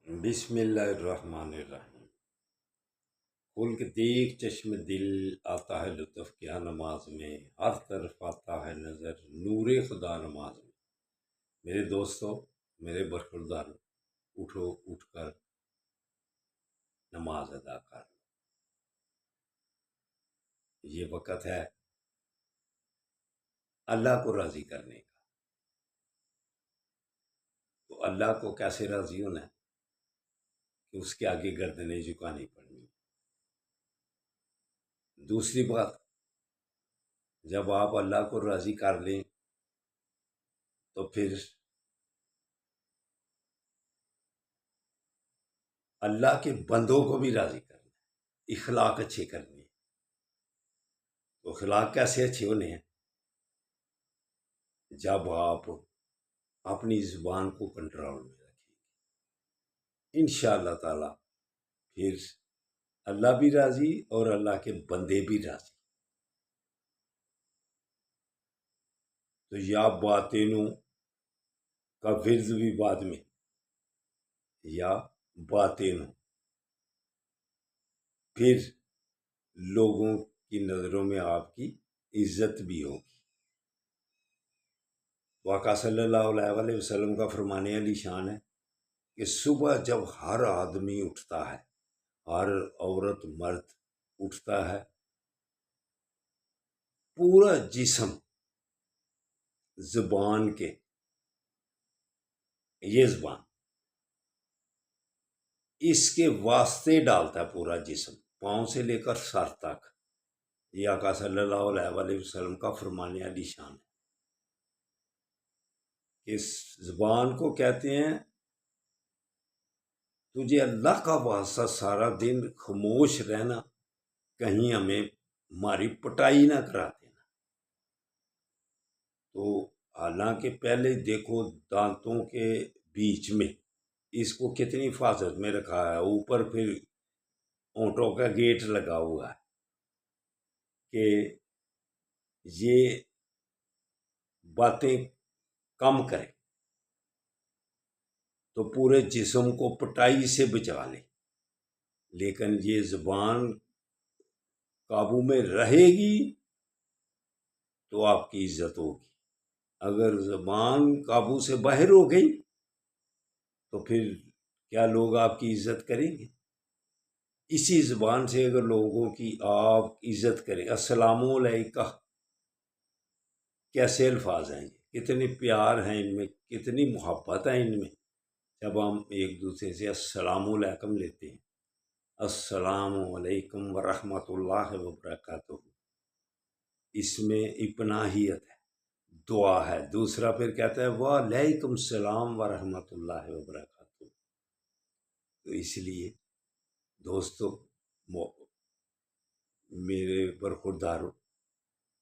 بسم اللہ الرحمن الرحیم۔ کھول کے دیکھ چشم دل، آتا ہے لطف کیا نماز میں، ہر طرف آتا ہے نظر نور خدا نماز میں۔ میرے دوستو، میرے برخوردارو، اٹھو، اٹھ کر نماز ادا کر لو۔ یہ وقت ہے اللہ کو راضی کرنے کا۔ تو اللہ کو کیسے راضی ہونا ہے کہ اس کے آگے گردنیں جھکانی پڑنی۔ دوسری بات، جب آپ اللہ کو راضی کر لیں تو پھر اللہ کے بندوں کو بھی راضی کرنا ہے، اخلاق اچھے کرنے ہیں۔ تو اخلاق کیسے اچھے ہونے ہیں؟ جب آپ اپنی زبان کو کنٹرول میں رکھیں گے، انشاءاللہ تعالی پھر اللہ بھی راضی اور اللہ کے بندے بھی راضی۔ تو یا باطنوں کا ورد بھی بعد میں، یا باطنوں، پھر لوگوں کی نظروں میں آپ کی عزت بھی ہوگی۔ آقا صلی اللہ علیہ وسلم کا فرمان علی شان ہے کہ صبح جب ہر آدمی اٹھتا ہے، ہر عورت مرد اٹھتا ہے، پورا جسم زبان کے، یہ زبان اس کے واسطے ڈالتا ہے، پورا جسم پاؤں سے لے کر سر تک۔ یہ آقا صلی اللہ علیہ وسلم کا فرمان علی شان ہے۔ اس زبان کو کہتے ہیں تجھے اللہ کا واسطہ سارا دن خاموش رہنا، کہیں ہمیں ہماری پٹائی نہ کرا دینا۔ تو حالانکہ پہلے دیکھو دانتوں کے بیچ میں اس کو کتنی حفاظت میں رکھا ہے، اوپر پھر اونٹوں کا گیٹ لگا ہوا ہے کہ یہ باتیں کم کرے، تو پورے جسم کو پٹائی سے بچا لے۔ لیکن یہ زبان قابو میں رہے گی تو آپ کی عزت ہوگی۔ اگر زبان قابو سے باہر ہو گئی تو پھر کیا لوگ آپ کی عزت کریں گے؟ اسی زبان سے اگر لوگوں کی آپ عزت کریں، السلام علیکہ، کیسے الفاظ ہیں یہ، کتنے پیار ہیں ان میں، کتنی محبت ہے ان میں۔ جب ہم ایک دوسرے سے السلام علیکم لیتے ہیں، السلام علیکم ورحمۃ اللہ وبرکاتہ، اس میں اپناہیت ہے، دعا ہے۔ دوسرا پھر کہتا ہے وعلیکم السلام ورحمۃ اللہ وبرکاتہ۔ تو اس لیے دوستو، میرے برخوردارو،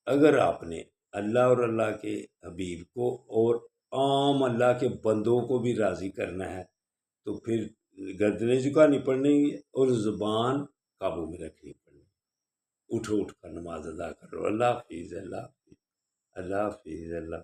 اگر آپ نے اللہ اور اللہ کے حبیب کو اور عام اللہ کے بندوں کو بھی راضی کرنا ہے تو پھر گردنیں جھکانی پڑیں گی اور زبان قابو میں رکھنی پڑے گی۔ اٹھو، اٹھ کر نماز ادا کرو۔ اللہ حافظ، اللہ حافظ، اللہ حافظ، اللہ